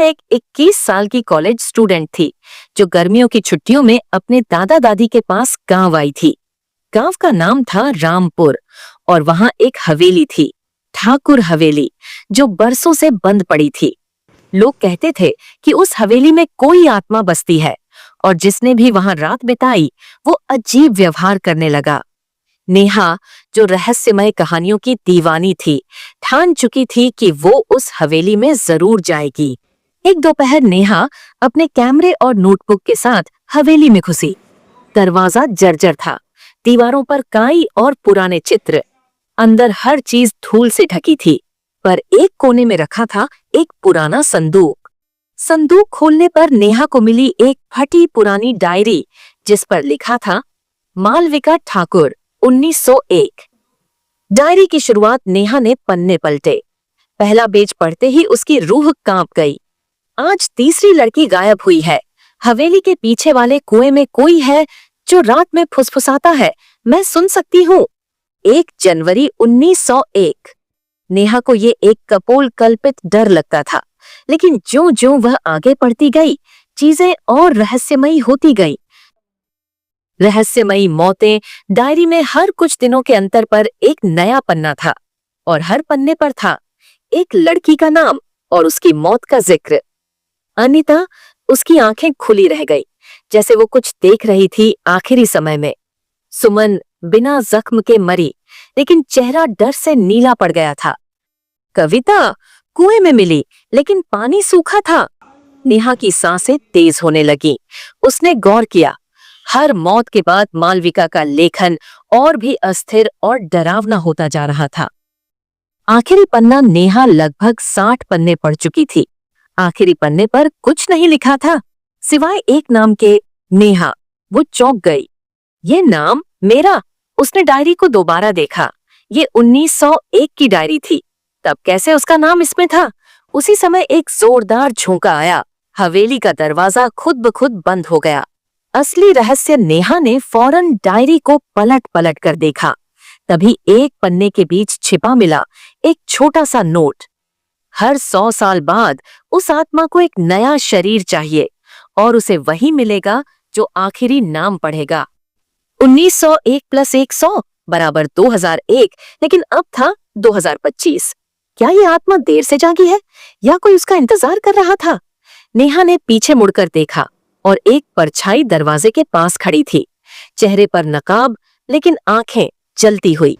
एक 21 साल की कॉलेज स्टूडेंट थी जो गर्मियों की छुट्टियों में अपने दादा दादी के पास गांव आई थी। गांव का नाम था रामपुर और वहां एक हवेली थी, ठाकुर हवेली, जो बरसों से बंद पड़ी थी। लोग कहते थे कि उस हवेली में कोई आत्मा बसती है और जिसने भी वहां रात बिताई वो अजीब व्यवहार करने लगा। नेहा, जो रहस्यमय कहानियों की दीवानी थी, ठान चुकी थी कि वो उस हवेली में जरूर जाएगी। एक दोपहर नेहा अपने कैमरे और नोटबुक के साथ हवेली में घुसी। दरवाजा जर्जर था, दीवारों पर काई और पुराने चित्र। अंदर हर चीज धूल से ढकी थी, पर एक कोने में रखा था एक पुराना संदूक। संदूक खोलने पर नेहा को मिली एक फटी पुरानी डायरी जिस पर लिखा था मालविका ठाकुर 1901। डायरी की शुरुआत नेहा ने पन्ने पलटे। पहला पेज पढ़ते ही उसकी रूह कांप गई। आज तीसरी लड़की गायब हुई है। हवेली के पीछे वाले कुएं में कोई है जो रात में फुसफुसाता है, मैं सुन सकती हूँ। 1 जनवरी 1901। नेहा को ये एक कपोल कल्पित डर लगता था, लेकिन ज्यों-ज्यों वह आगे बढ़ती गई, चीजें और रहस्यमयी होती गई। रहस्यमयी मौतें। डायरी में हर कुछ दिनों के अंतर पर एक नया पन्ना था और हर पन्ने पर था एक लड़की का नाम और उसकी मौत का जिक्र। अनीता। उसकी आंखें खुली रह गई, जैसे वो कुछ देख रही थी आखिरी समय में। सुमन बिना जख्म के मरी, लेकिन चेहरा डर से नीला पड़ गया था। कविता कुएं में मिली, लेकिन पानी सूखा था। नेहा की सांसें तेज होने लगीं। उसने गौर किया, हर मौत के बाद मालविका का लेखन और भी अस्थिर और डरावना होता जा रहा था। आखिरी पन्ना। नेहा लगभग 60 पन्ने पढ़ चुकी थी। आखिरी पन्ने पर कुछ नहीं लिखा था सिवाय एक नाम के, नेहा। वो चौंक गई। ये नाम मेरा। उसने डायरी को दोबारा देखा। ये 1901 की डायरी थी। तब कैसे उसका नाम इसमें था? उसी समय एक जोरदार झोंका आया। हवेली का दरवाजा खुद ब खुद बंद हो गया। असली रहस्य। नेहा ने फौरन डायरी को पलट पलट कर देखा। तभी एक पन्ने के बीच छिपा मिला एक छोटा सा नोट। हर 100 साल बाद उस आत्मा को एक नया शरीर चाहिए और उसे वही मिलेगा जो आखिरी नाम पढ़ेगा। 1901 + 100 बराबर 2001, लेकिन अब था 2025। क्या ये आत्मा देर से जागी है या कोई उसका इंतजार कर रहा था? नेहा ने पीछे मुड़कर देखा और एक परछाई दरवाजे के पास खड़ी थी। चेहरे पर नकाब, लेकिन आंखें जलती हुई।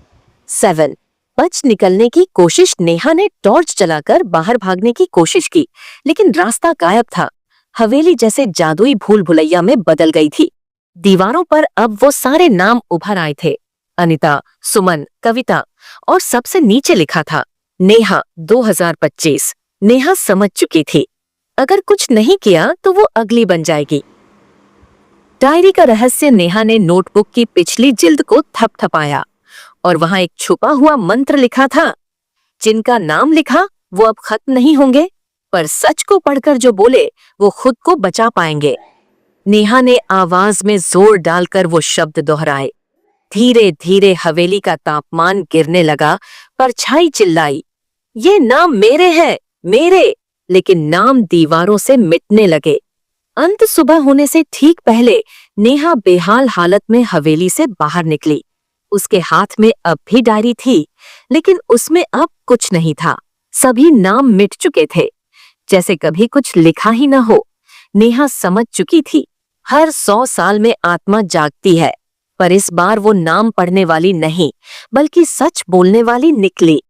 7। बच निकलने की कोशिश। नेहा ने टॉर्च जलाकर बाहर भागने की कोशिश की, लेकिन रास्ता गायब था। हवेली जैसे जादुई भूल भुलैया में बदल गई थी। दीवारों पर अब वो सारे नाम उभर आए थे, अनीता, सुमन, कविता, और सबसे नीचे लिखा था नेहा 2025। नेहा समझ चुकी थी, अगर कुछ नहीं किया तो वो अगली बन जाएगी। डायरी का रहस्य। नेहा ने नोटबुक की पिछली जिल्द को थपथपाया और वहां एक छुपा हुआ मंत्र लिखा था। जिनका नाम लिखा वो अब खत्म नहीं होंगे, पर सच को पढ़कर जो बोले वो खुद को बचा पाएंगे। नेहा ने आवाज में जोर डालकर वो शब्द दोहराए। धीरे धीरे हवेली का तापमान गिरने लगा। परछाई चिल्लाई, ये नाम मेरे हैं, मेरे। लेकिन नाम दीवारों से मिटने लगे। अंत सुबह होने से ठीक पहले नेहा बेहाल हालत में हवेली से बाहर निकली। उसके हाथ में अब भी डायरी थी, लेकिन उसमें अब कुछ नहीं था। सभी नाम मिट चुके थे, जैसे कभी कुछ लिखा ही न हो। नेहा समझ चुकी थी, हर 100 साल में आत्मा जागती है, पर इस बार वो नाम पढ़ने वाली नहीं, बल्कि सच बोलने वाली निकली।